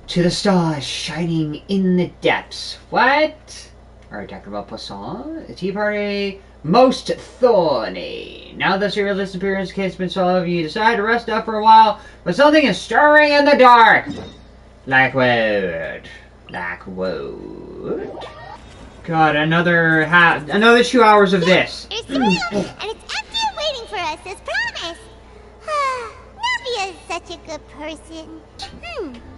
To the stars shining in the depths. What? Alright, talking about Poisson. The tea party. Most thorny. Now that your disappearance case has been solved, you decide to rest up for a while, but something is stirring in the dark. Like what? Like what? God, another 2 hours of this. There's cereal, and it's empty and waiting for us, as promised. Navia is such a good person.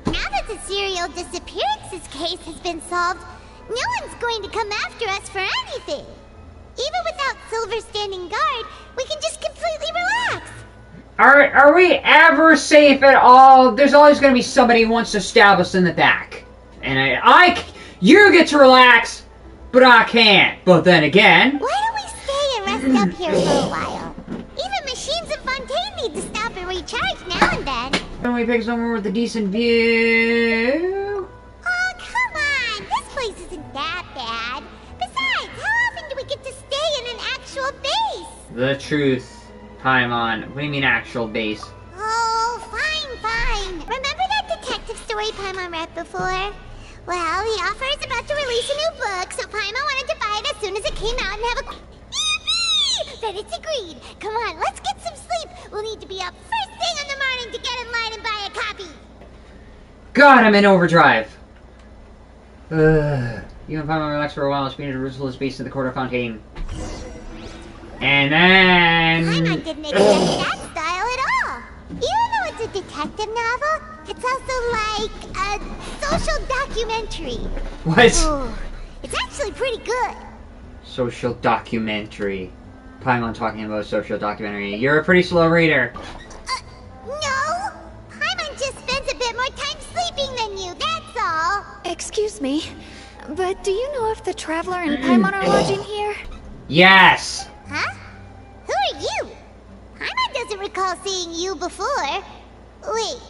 Now that the serial disappearances case has been solved, no one's going to come after us for anything. Even without Silver standing guard, we can just completely relax. Are we ever safe at all? There's always going to be somebody who wants to stab us in the back. And you get to relax, but I can't. But then again... Why don't we stay and rest up here for a while? Even machines in Fontaine need to stop and recharge now and then. Why don't we pick somewhere with a decent view? Oh, come on! This place isn't that bad. Besides, how often do we get to stay in an actual base? The truth. Paimon. What do you mean actual base? Oh, fine. Remember that detective story Paimon read before? Well, the author is about to release a new book, so Paimon wanted to buy it as soon as it came out and have a... Yippee! Then it's agreed. Come on, let's get some sleep. We'll need to be up first thing in the morning to get in line and buy a copy. God, I'm in overdrive. You and Paimon relax for a while, speeding to Ruthless base in the Court of Fontaine. And then... Paimon didn't expect that style at all. Even though it's a detective novel, it's also like a social documentary. What? Ooh, it's actually pretty good. Social documentary. Paimon talking about social documentary. You're a pretty slow reader. No. Paimon just spends a bit more time sleeping than you, that's all. Excuse me, but do you know if the Traveler and Paimon are lodging here? Yes! Huh? Who are you? Paimon doesn't recall seeing you before. Wait,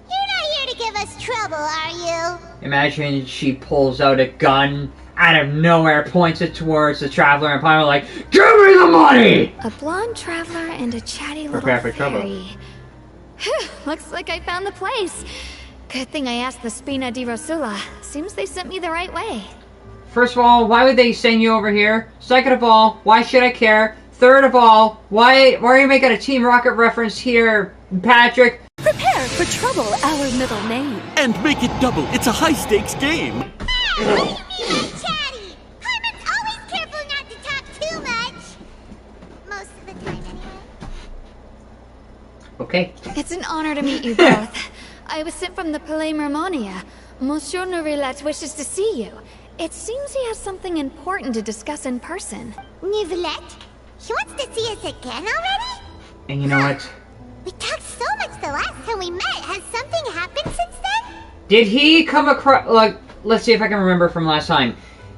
you're not here to give us trouble, are you? Imagine she pulls out a gun out of nowhere, points it towards the Traveler, and Paimon like, give me the money! A blonde Traveler and a chatty little Prepare for trouble. fairy. Looks like I found the place. Good thing I asked the Spina di Rosula. Seems they sent me the right way. First of all, why would they send you over here? Second of all, why should I care? Third of all, why are you making a Team Rocket reference here, Patrick? Prepare for trouble, our middle name. And make it double. It's a high-stakes game. What do you mean by chatty? Paimon's always careful not to talk too much. Most of the time, anyway. Okay. It's an honor to meet you both. I was sent from the Palais Mermonia. Monsieur Nourilette wishes to see you. It seems he has something important to discuss in person. Nouvelette? She wants to see us again already? And you know what? We talked so much the last time we met. Has something happened since then? Did he come across, like, let's see if I can remember from last time.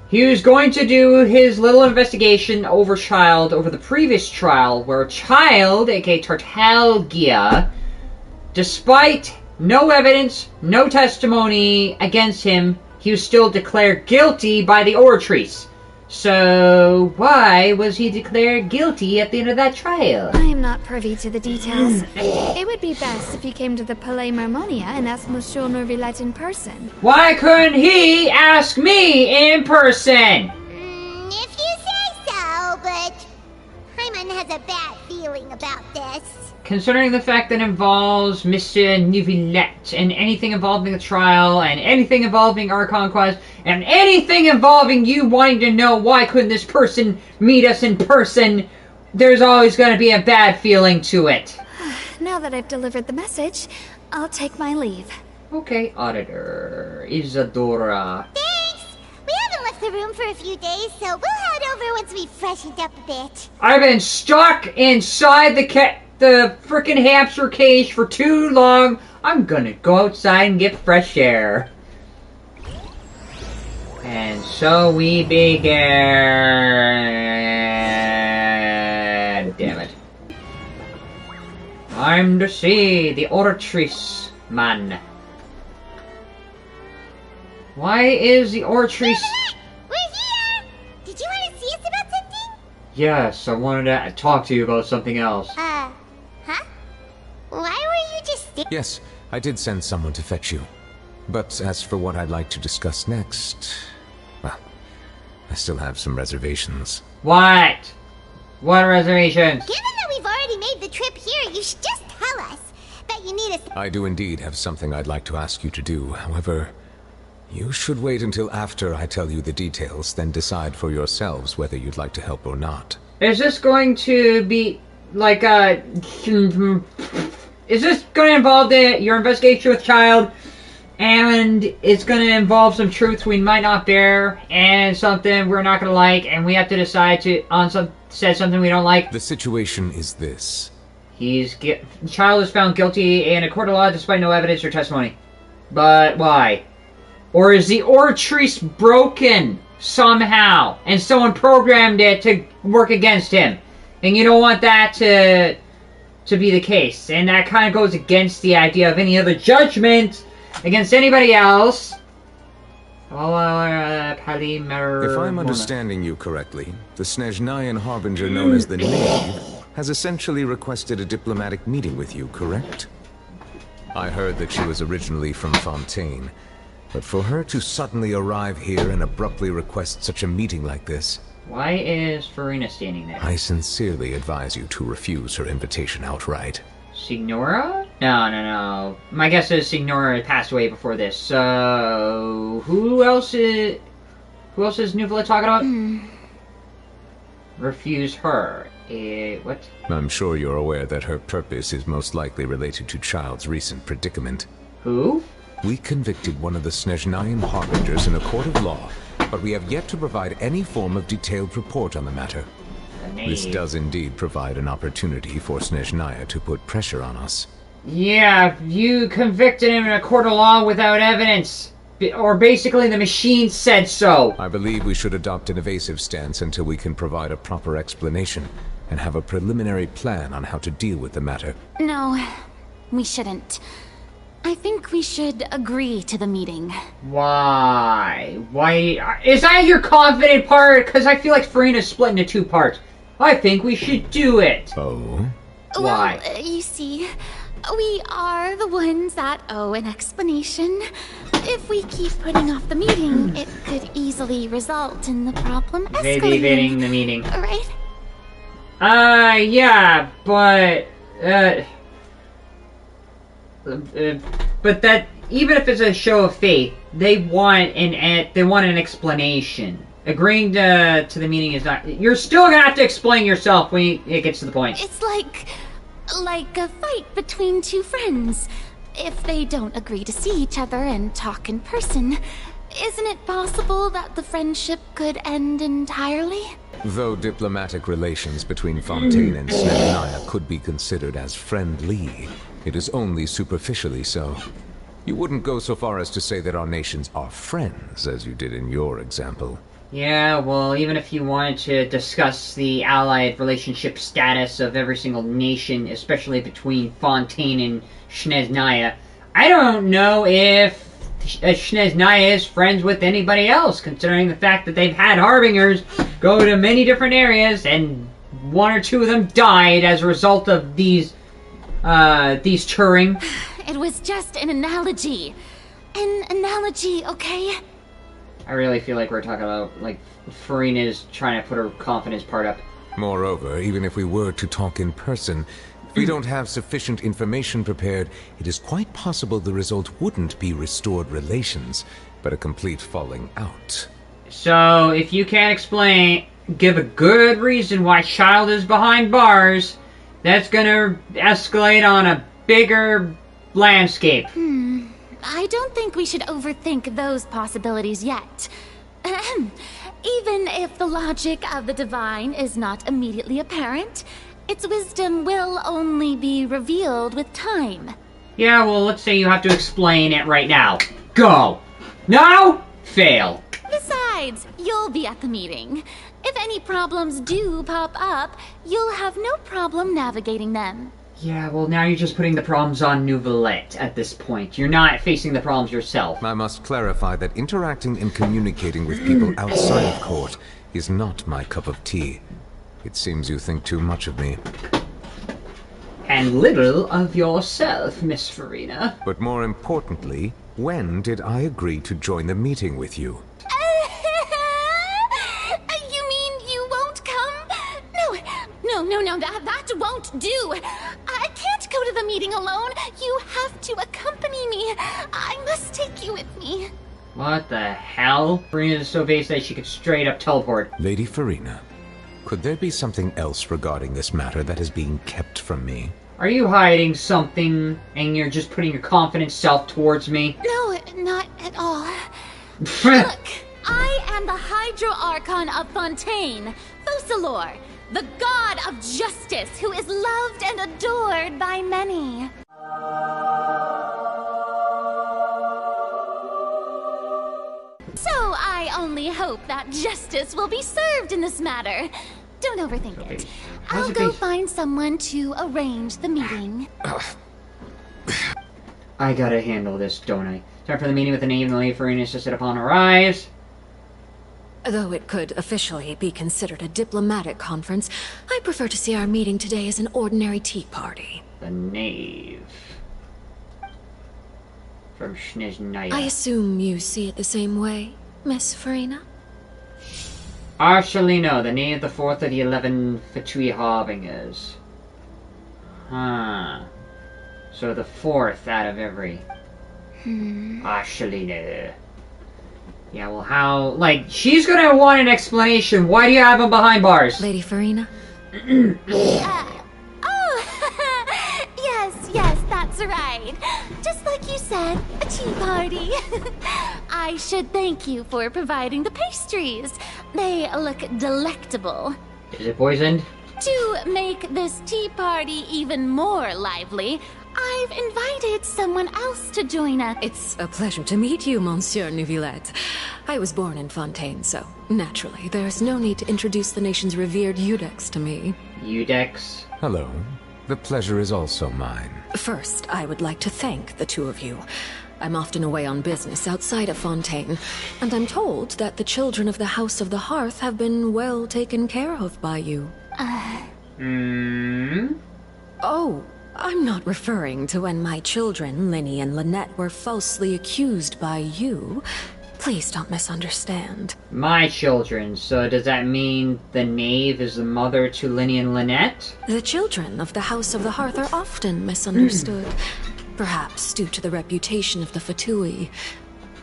He was going to do his little investigation over the previous trial, where Child, aka Tartalgia, despite no evidence, no testimony against him, he was still declared guilty by the Oratrice. So, why was he declared guilty at the end of that trial? I am not privy to the details. It would be best if you came to the Palais Mermonia and asked Monsieur Nourilette in person. Why couldn't he ask me in person? If you say so, but Paimon has a bad feeling about this. Considering the fact that it involves Mr. Nouvelette, and anything involving the trial, and anything involving our conquest, and anything involving you wanting to know why couldn't this person meet us in person, there's always going to be a bad feeling to it. Now that I've delivered the message, I'll take my leave. Okay, Auditor Isadora. Thanks! We haven't left the room for a few days, so we'll head over once we've freshened up a bit. I've been stuck inside the frickin' hamster cage for too long. I'm gonna go outside and get fresh air. And so we began. Damn it. I'm to see the Oratrice man. Why is the Oratrice... We're here! Did you want to see us about something? Yes, I wanted to talk to you about something else. Huh? Why were you just Yes, I did send someone to fetch you. But as for what I'd like to discuss next, well, I still have some reservations. What? What reservations? Given that we've already made the trip here, you should just tell us. Bet you need us. I do indeed have something I'd like to ask you to do. However, you should wait until after I tell you the details, then decide for yourselves whether you'd like to help or not. Is this going to be like is this going to involve your investigation with child, and it's going to involve some truths we might not bear, and something we're not going to like, and we have to decide to say something we don't like? The situation is this. Child is found guilty in a court of law despite no evidence or testimony. But why? Or is the Ortrice broken somehow, and someone programmed it to work against him? And you don't want that to be the case. And that kind of goes against the idea of any other judgment against anybody else. If I'm understanding you correctly, the Snezhnayan harbinger known as the Knave has essentially requested a diplomatic meeting with you, correct? I heard that she was originally from Fontaine, but for her to suddenly arrive here and abruptly request such a meeting like this... Why is Furina standing there? I sincerely advise you to refuse her invitation outright. Signora? No. My guess is Signora passed away before this. So who else is Nuvula talking about? Refuse her. What? I'm sure you're aware that her purpose is most likely related to Child's recent predicament. Who? We convicted one of the Snezhnayan harbingers in a court of law, but we have yet to provide any form of detailed report on the matter. This does indeed provide an opportunity for Snezhnaya to put pressure on us. Yeah, you convicted him in a court of law without evidence. Or basically the machine said so. I believe we should adopt an evasive stance until we can provide a proper explanation and have a preliminary plan on how to deal with the matter. No, we shouldn't. I think we should agree to the meeting. Why? Why? Is that your confident part? Because I feel like Furina's split into two parts. I think we should do it. Oh? Why? Well, you see, we are the ones that owe an explanation. If we keep putting off the meeting, it could easily result in the problem escalating. Evading the meeting. Right? Yeah, but that, even if it's a show of faith, they want an explanation. Agreeing to the meeting is not. You're still gonna have to explain yourself when it gets to the point. It's like a fight between two friends. If they don't agree to see each other and talk in person, isn't it possible that the friendship could end entirely? Though diplomatic relations between Fontaine and Snezhnaya could be considered as friendly, it is only superficially so. You wouldn't go so far as to say that our nations are friends, as you did in your example. Yeah, well, even if you wanted to discuss the allied relationship status of every single nation, especially between Fontaine and Snezhnaya, I don't know if Snezhnaya is friends with anybody else, considering the fact that they've had harbingers go to many different areas, and one or two of them died as a result of these touring. It was just an analogy. An analogy, okay? I really feel like we're talking about, like, Furina's trying to put her confidence part up. Moreover, even if we were to talk in person, if we don't have sufficient information prepared, it is quite possible the result wouldn't be restored relations, but a complete falling out. So, if you can't give a good reason why Child is behind bars, that's gonna escalate on a bigger landscape. I don't think we should overthink those possibilities yet. Even if the logic of the divine is not immediately apparent, its wisdom will only be revealed with time. Yeah, well, let's say you have to explain it right now. Go! No! Fail. Besides, you'll be at the meeting. If any problems do pop up, you'll have no problem navigating them. Yeah, well, now you're just putting the problems on Nouvellette at this point. You're not facing the problems yourself. I must clarify that interacting and communicating with people outside of court is not my cup of tea. It seems you think too much of me. And little of yourself, Miss Furina. But more importantly, when did I agree to join the meeting with you? You mean you won't come? No, that won't do. I can't go to the meeting alone. You have to accompany me. I must take you with me. What the hell? Furina is so based that she could straight up teleport. Lady Furina, could there be something else regarding this matter that is being kept from me? Are you hiding something and you're just putting your confident self towards me? No, not at all. Look, I am the Hydro Archon of Fontaine, Focalor, the god of justice who is loved and adored by many. So I only hope that justice will be served in this matter. Don't overthink it. I'll go find someone to arrange the meeting. I gotta handle this, don't I? Time for the meeting with the name Lady Furina to sit upon arrives. Though it could officially be considered a diplomatic conference, I prefer to see our meeting today as an ordinary tea party. The knave. From Snezhnaya. I assume you see it the same way, Miss Furina? Archelino, the name of the fourth of the 11 Fatui Harbingers. Huh. So the fourth out of every. Archelino. Yeah, well, how... Like, she's gonna want an explanation. Why do you have him behind bars? Lady Furina? Yes, that's right. Just like you said, a tea party. I should thank you for providing the pastries. They look delectable. Is it poisoned? To make this tea party even more lively, I've invited someone else to join us. It's a pleasure to meet you, Monsieur Neuvillette. I was born in Fontaine, so naturally there's no need to introduce the nation's revered Garnetzx to me. Garnetzx. Hello. The pleasure is also mine. First, I would like to thank the two of you. I'm often away on business outside of Fontaine, and I'm told that the children of the House of the Hearth have been well taken care of by you. Oh, I'm not referring to when my children, Linny and Lynette, were falsely accused by you. Please don't misunderstand. My children, so does that mean the knave is the mother to Linny and Lynette? The children of the House of the Hearth are often misunderstood. Perhaps due to the reputation of the Fatui.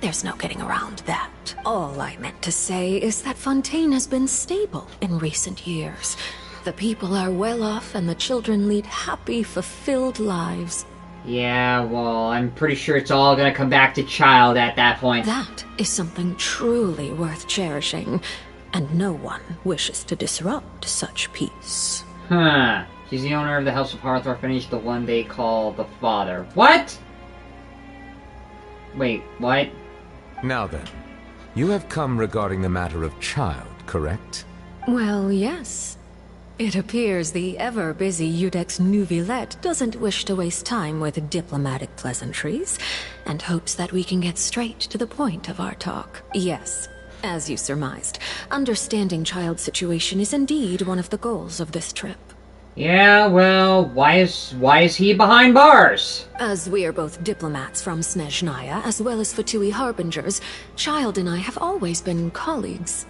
There's no getting around that. All I meant to say is that Fontaine has been stable in recent years. The people are well off and the children lead happy, fulfilled lives. Yeah, well, I'm pretty sure it's all gonna come back to child at that point. That is something truly worth cherishing, and no one wishes to disrupt such peace. Huh. She's the owner of the House of Hearth Orphanage, the one they call the father. What? Wait, what? Now then, you have come regarding the matter of child, correct? Well, yes. It appears the ever-busy Garnetzx Neuvillette doesn't wish to waste time with diplomatic pleasantries, and hopes that we can get straight to the point of our talk. Yes, as you surmised, understanding child's situation is indeed one of the goals of this trip. Yeah, well, why is he behind bars? As we are both diplomats from Snezhnaya, as well as Fatui Harbingers, Child and I have always been colleagues.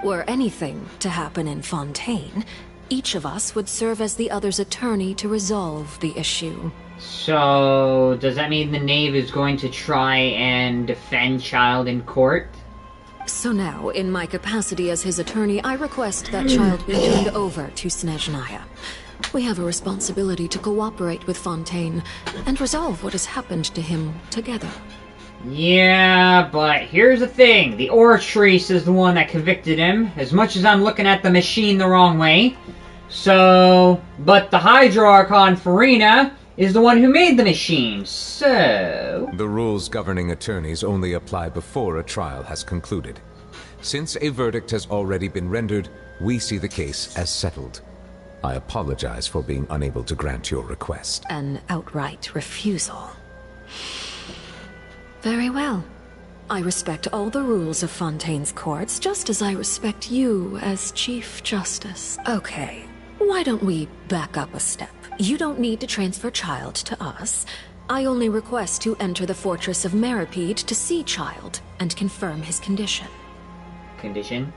Were anything to happen in Fontaine, each of us would serve as the other's attorney to resolve the issue. So, does that mean the knave is going to try and defend Child in court? So now, in my capacity as his attorney, I request that Child be turned over to Snezhnaya. We have a responsibility to cooperate with Fontaine and resolve what has happened to him together. Yeah, but here's the thing. The Oratrice is the one that convicted him, as much as I'm looking at the machine the wrong way. So, but the Hydro Archon Furina is the one who made the machine, so... The rules governing attorneys only apply before a trial has concluded. Since a verdict has already been rendered, we see the case as settled. I apologize for being unable to grant your request. An outright refusal. Very well. I respect all the rules of Fontaine's courts, just as I respect you as Chief Justice. Okay, why don't we back up a step? You don't need to transfer Child to us. I only request to enter the Fortress of Meripede to see Child and confirm his condition. Condition?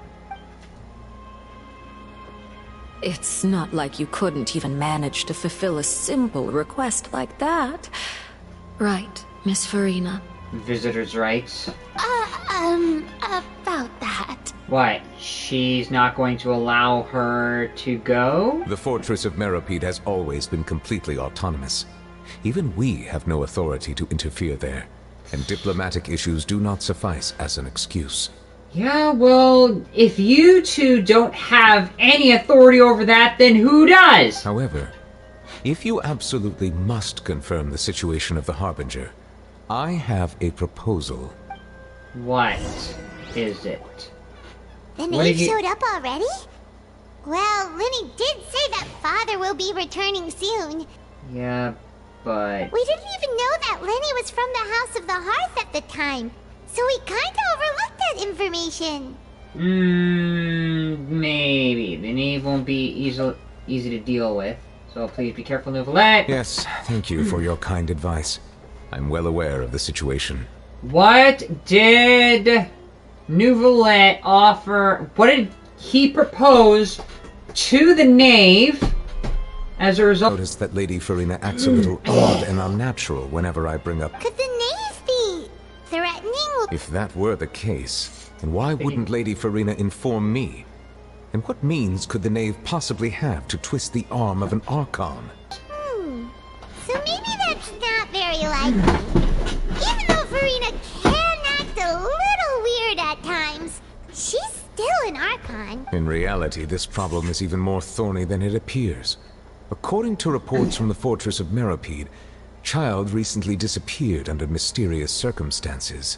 It's not like you couldn't even manage to fulfill a simple request like that. Right, Miss Furina? Visitor's rights? About that. What? She's not going to allow her to go? The Fortress of Meripede has always been completely autonomous. Even we have no authority to interfere there, and diplomatic issues do not suffice as an excuse. Yeah, well, if you two don't have any authority over that, then who does? However, if you absolutely must confirm the situation of the Harbinger, I have a proposal. What is it? The What did knave you- showed up already? Well, Lenny did say that Father will be returning soon. Yeah, but... We didn't even know that Lenny was from the House of the Hearth at the time, so we kinda overlooked that information. Maybe. The knave won't be easy to deal with, so please be careful, Nouvellette. Yes, thank you for your kind advice. I'm well aware of the situation. What did Nouvellette offer? What did he propose to the knave as a result? Notice that Lady Furina acts a little odd and unnatural whenever I bring up... Could the knave be threatening? If that were the case, then why wouldn't Lady Furina inform me? And what means could the knave possibly have to twist the arm of an Archon? So maybe that's not very likely. Even though Furina can act a little weird at times, she's still an Archon. In reality, this problem is even more thorny than it appears. According to reports from the Fortress of Meripede, Child recently disappeared under mysterious circumstances.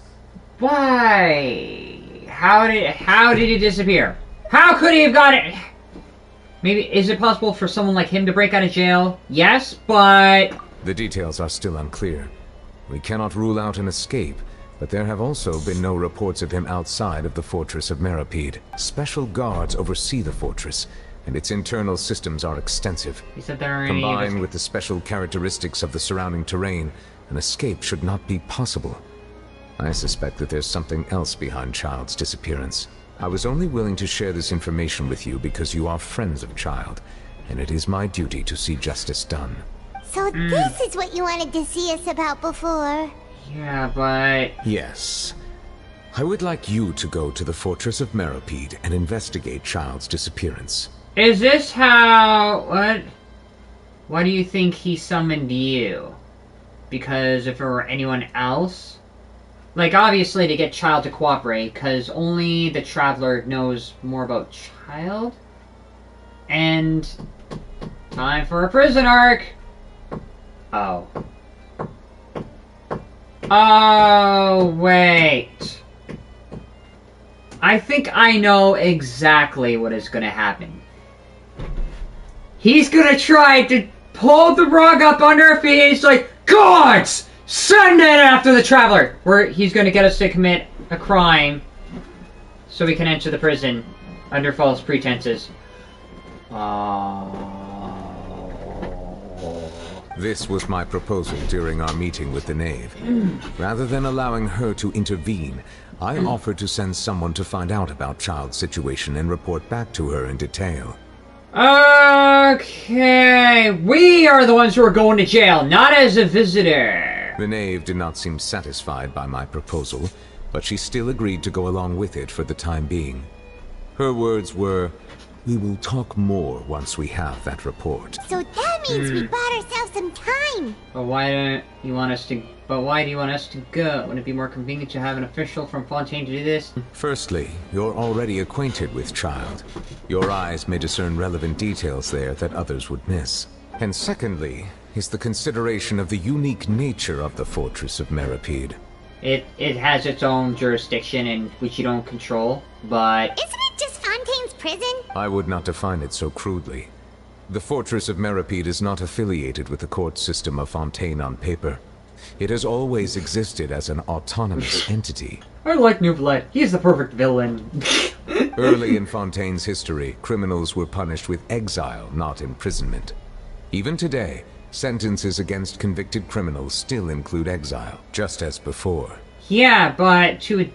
Why? How did he disappear? How could he have got it? Maybe, is it possible for someone like him to break out of jail? Yes, but... The details are still unclear. We cannot rule out an escape, but there have also been no reports of him outside of the Fortress of Meripede. Special guards oversee the fortress, and its internal systems are extensive. He said there are any... Combined with the special characteristics of the surrounding terrain, an escape should not be possible. I suspect that there's something else behind Child's disappearance. I was only willing to share this information with you because you are friends of Child, and it is my duty to see justice done. So this is what you wanted to see us about before. Yeah, but... Yes. I would like you to go to the Fortress of Meripede and investigate Child's disappearance. Is this how... What? Why do you think he summoned you? Because if it were anyone else? Like, obviously to get Child to cooperate, because only the Traveler knows more about Child. And... time for a prison arc! Oh. Oh, wait. I think I know exactly what is gonna happen. He's gonna try to pull the rug up under our feet. He's like, Gods! Send it after the Traveler! Where he's gonna get us to commit a crime so we can enter the prison under false pretenses. This was my proposal during our meeting with the Knave. Rather than allowing her to intervene, I offered to send someone to find out about Child's situation and report back to her in detail. Okay, we are the ones who are going to jail, not as a visitor. The Knave did not seem satisfied by my proposal, but she still agreed to go along with it for the time being. Her words were, "We will talk more once we have that report." So that means we bought ourselves some time. But why don't you want us to... But why do you want us to go? Wouldn't it be more convenient to have an official from Fontaine to do this? Firstly, you're already acquainted with Child. Your eyes may discern relevant details there that others would miss. And secondly, is the consideration of the unique nature of the Fortress of Meripede. It has its own jurisdiction in which you don't control, but... Isn't it just Fontaine's prison? I would not define it so crudely. The Fortress of Meripede is not affiliated with the court system of Fontaine on paper. It has always existed as an autonomous entity. I like Nouvellette. He's the perfect villain. Early in Fontaine's history, criminals were punished with exile, not imprisonment. Even today, sentences against convicted criminals still include exile, just as before. Yeah, but to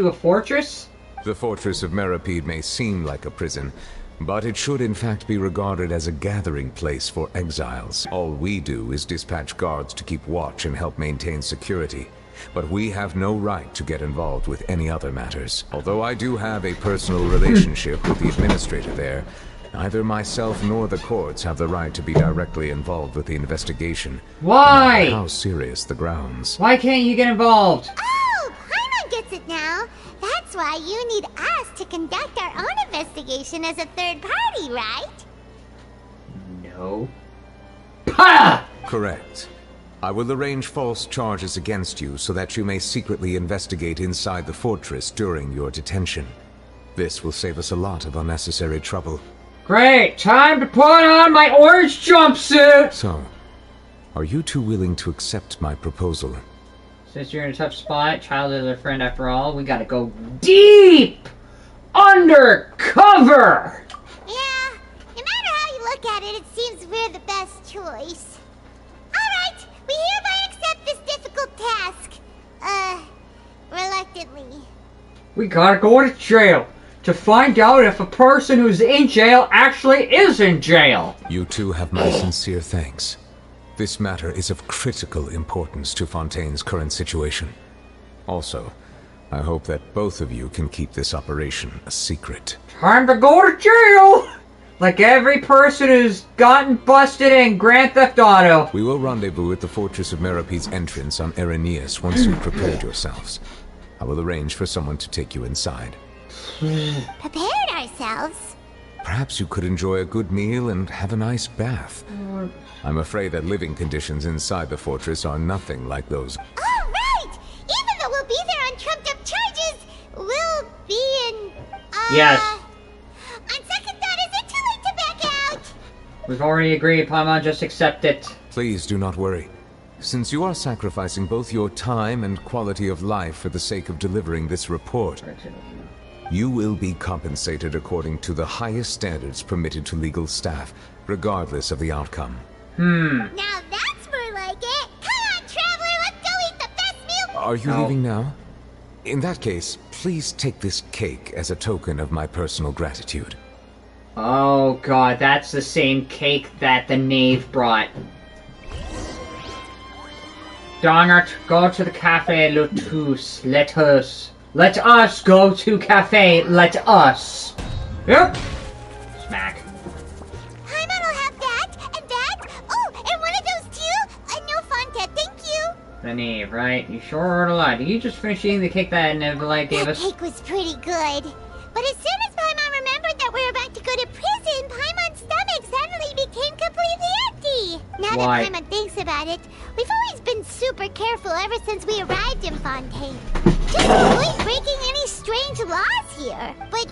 a fortress? The fortress of Meripede may seem like a prison, but it should in fact be regarded as a gathering place for exiles. All we do is dispatch guards to keep watch and help maintain security. But we have no right to get involved with any other matters. Although I do have a personal relationship with the administrator there, neither myself nor the courts have the right to be directly involved with the investigation. Why? No matter how serious the grounds. Why can't you get involved? Oh, Paimon gets it now. That's why you need us to conduct our own investigation as a third party, right? No. Pah! Correct. I will arrange false charges against you so that you may secretly investigate inside the fortress during your detention. This will save us a lot of unnecessary trouble. Great! Time to put on my orange jumpsuit! So, are you two willing to accept my proposal? Since you're in a tough spot, child is a friend after all, we gotta go deep! Undercover! Yeah, no matter how you look at it, it seems we're the best choice. Alright, we hereby accept this difficult task. Reluctantly. We gotta go to jail to find out if a person who's in jail actually is in jail. You two have my sincere thanks. This matter is of critical importance to Fontaine's current situation. Also, I hope that both of you can keep this operation a secret. Time to go to jail! Like every person who's gotten busted in Grand Theft Auto. We will rendezvous at the Fortress of Meripede's entrance on Erinius once you've prepared yourselves. I will arrange for someone to take you inside. Prepared ourselves? Perhaps you could enjoy a good meal and have a nice bath. I'm afraid that living conditions inside the fortress are nothing like those. Oh, right! Even though we'll be there on trumped-up charges, we'll be in, Yes. On second thought, is it too late to back out? We've already agreed, Paimon, just accept it. Please do not worry. Since you are sacrificing both your time and quality of life for the sake of delivering this report, you will be compensated according to the highest standards permitted to legal staff, regardless of the outcome. Now that's more like it. Come on, traveler, let's go eat the best meal. Are you No. leaving now? In that case, please take this cake as a token of my personal gratitude. Oh god, that's the same cake that the knave brought. Darn it, go to the Cafe Lotus. Let us go to Cafe, let us. Yep. Smack. Paimon will have that, and that. Oh, and one of those too. No Fonta, thank you. The knave, right? You sure heard a lot. Did you just finish eating the cake that Neverlight gave That us? cake was pretty good. But as soon as Paimon remembered that we were about to go to prison, Paimon's stomach suddenly became completely empty. Now Why? that Paimon thinks about it, we've always been super careful ever since we arrived in Fontaine. Just to avoid breaking any strange laws here. But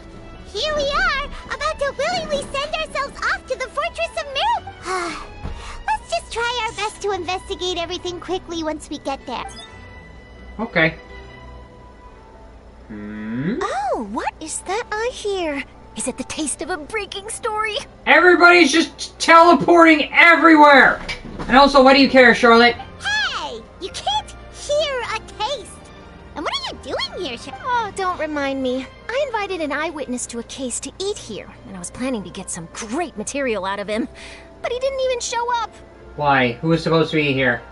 here we are, about to willingly send ourselves off to the Fortress of Miracle. Let's just try our best to investigate everything quickly once we get there. Okay. Oh, what is that I hear? Is it the taste of a breaking story? Everybody's just teleporting everywhere! And also, why do you care, Charlotte? Hey! You can't hear a taste! And what are you doing here, Oh, don't remind me. I invited an eyewitness to a case to eat here, and I was planning to get some great material out of him. But he didn't even show up. Why? Who was supposed to be here?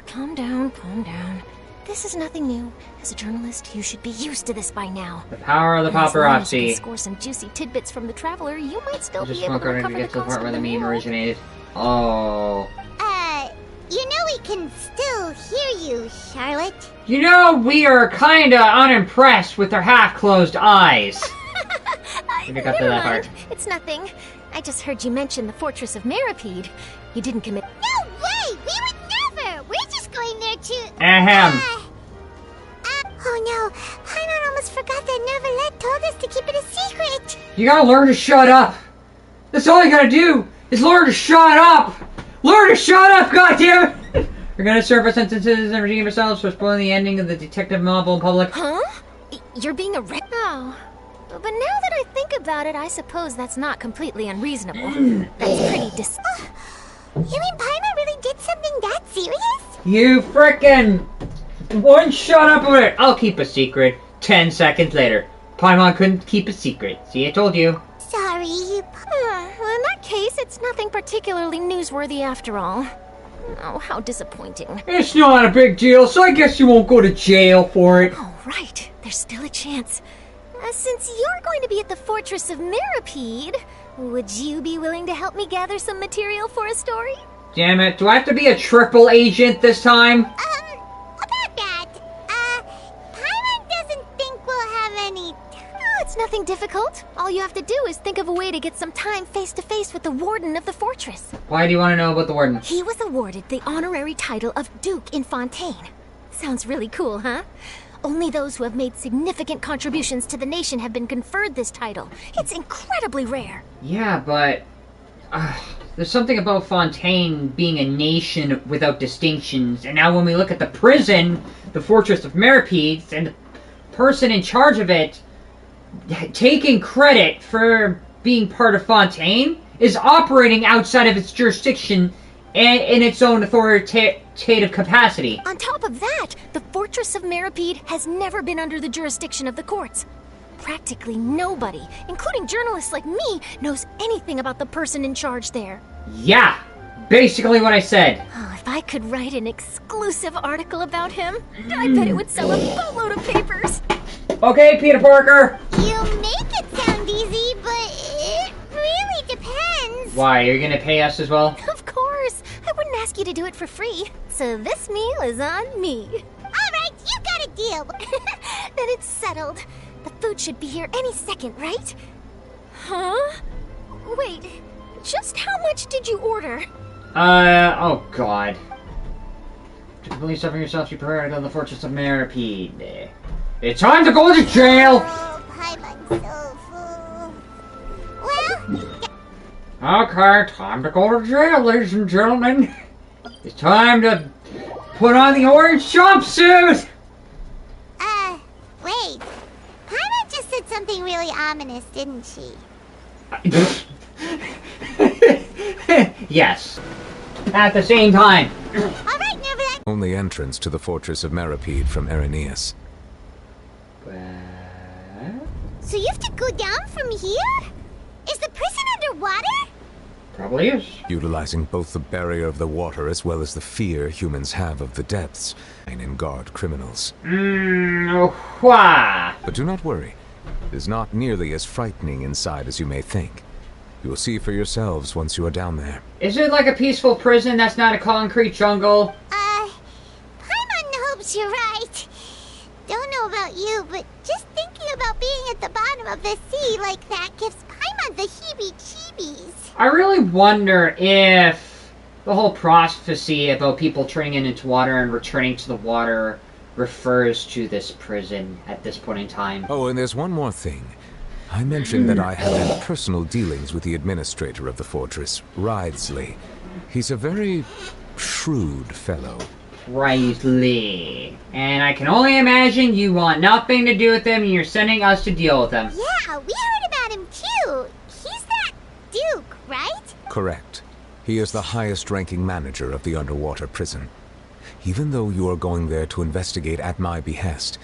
Calm down, calm down. This is nothing new. As a journalist, you should be used to this by now. The power of the And as long as you paparazzi. can score some juicy tidbits from the traveler, you might still Just be able want to to recover the get to the cost part of where the the meme meal. originated. Oh. You know we can still hear you, Charlotte. You know, we are kinda unimpressed with their half-closed eyes. We got to Never that mind. part. It's nothing. I just heard you mention the Fortress of Meripede. You didn't commit. No way! We would never! We're just going there to... Ahem. Oh no, Paimon almost forgot that Neverlet told us to keep it a secret. You gotta learn to shut up. That's all you gotta do, is learn to shut up. Learn to shut up, goddammit! You're gonna serve our sentences and redeem yourselves for spoiling the ending of the detective novel in public. Huh? You're being a wreck? Oh. But now that I think about it, I suppose that's not completely unreasonable. That's pretty You mean Paimon really did something that serious? You frickin' won't shut up with it. I'll keep a secret. 10 seconds later. Paimon couldn't keep a secret. See, I told you. Sorry. Well, in that case, it's nothing particularly newsworthy after all. Oh, how disappointing. It's not a big deal, so I guess you won't go to jail for it. Oh, right. There's still a chance. Since you're going to be at the Fortress of Mirapede, would you be willing to help me gather some material for a story? Damn it, do I have to be a triple agent this time? About that, Paimon doesn't think we'll have any Oh, it's nothing difficult. All you have to do is think of a way to get some time face-to-face with the Warden of the Fortress. Why do you want to know about the Warden? He was awarded the honorary title of Duke in Fontaine. Sounds really cool, huh? Only those who have made significant contributions to the nation have been conferred this title. It's incredibly rare. Yeah, but... there's something about Fontaine being a nation without distinctions, and now when we look at the prison, the Fortress of Mirapede, and the person in charge of it taking credit for being part of Fontaine is operating outside of its jurisdiction and in its own authoritative capacity. On top of that, the Fortress of Mirapede has never been under the jurisdiction of the courts. Practically nobody, including journalists like me, knows anything about the person in charge there. Yeah, basically what I said. Oh, if I could write an exclusive article about him, I bet it would sell a boatload of papers. Okay, Peter Parker. You make it sound easy, but it really depends. Why, you're gonna pay us as well? Of course. I wouldn't ask you to do it for free. So this meal is on me. All right, you got a deal. Then it's settled. The food should be here any second, right? Huh? Wait, just how much did you order? Oh god. To completely suffer yourself, you prepare to go to the Fortress of Mirapede. It's time to go to jail! Oh, Paimon's so full. Well... Okay, time to go to jail, ladies and gentlemen. It's time to put on the orange jumpsuit! Wait. Paimon just said something really ominous, didn't she? Yes. At the same time. Alright, Neverland. Only entrance to the Fortress of Mirapede from Erinius. So you have to go down from here? Is the prison underwater? Probably is. Utilizing both the barrier of the water as well as the fear humans have of the depths and guard criminals. Why? But do not worry. It is not nearly as frightening inside as you may think. You will see for yourselves once you are down there. Is it like a peaceful prison that's not a concrete jungle? Paimon hopes you're right. Don't know about you, but just thinking about being at the bottom of the sea like that gives Paimon the heebie-jeebies. I really wonder if the whole prophecy about people turning into water and returning to the water refers to this prison at this point in time. Oh, and there's one more thing. I mentioned that I have had personal dealings with the administrator of the fortress, Wriothesley. He's a very shrewd fellow. Wriothesley. And I can only imagine you want nothing to do with him and you're sending us to deal with him. Yeah, we heard about him too. He's that Duke, right? Correct. He is the highest-ranking manager of the underwater prison. Even though you are going there to investigate at my behest,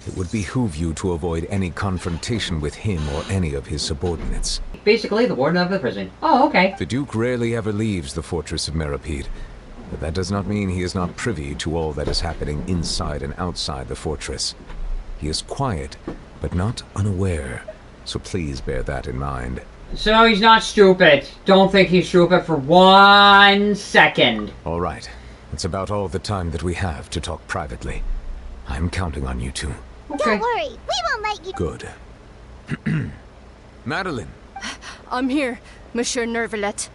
it would behoove you to avoid any confrontation with him or any of his subordinates. Basically, the warden of the prison. Oh, okay. The Duke rarely ever leaves the Fortress of Mirapede, but that does not mean he is not privy to all that is happening inside and outside the fortress. He is quiet, but not unaware, so please bear that in mind. So he's not stupid. Don't think he's stupid for 1 second. All right. That's about all the time that we have to talk privately. I'm counting on you two. Okay. Don't worry, we won't let you... Good. Madeline! I'm here, Monsieur Nervalet.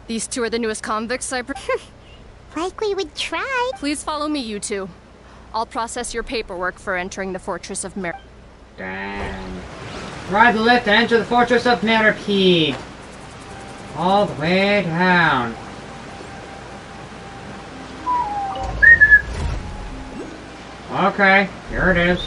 These two are the newest convicts I... Like we would try. Please follow me, you two. I'll process your paperwork for entering the Fortress of Mir... Damn. Ride the lift and enter the Fortress of Mirapede. All the way down. Okay, here it is.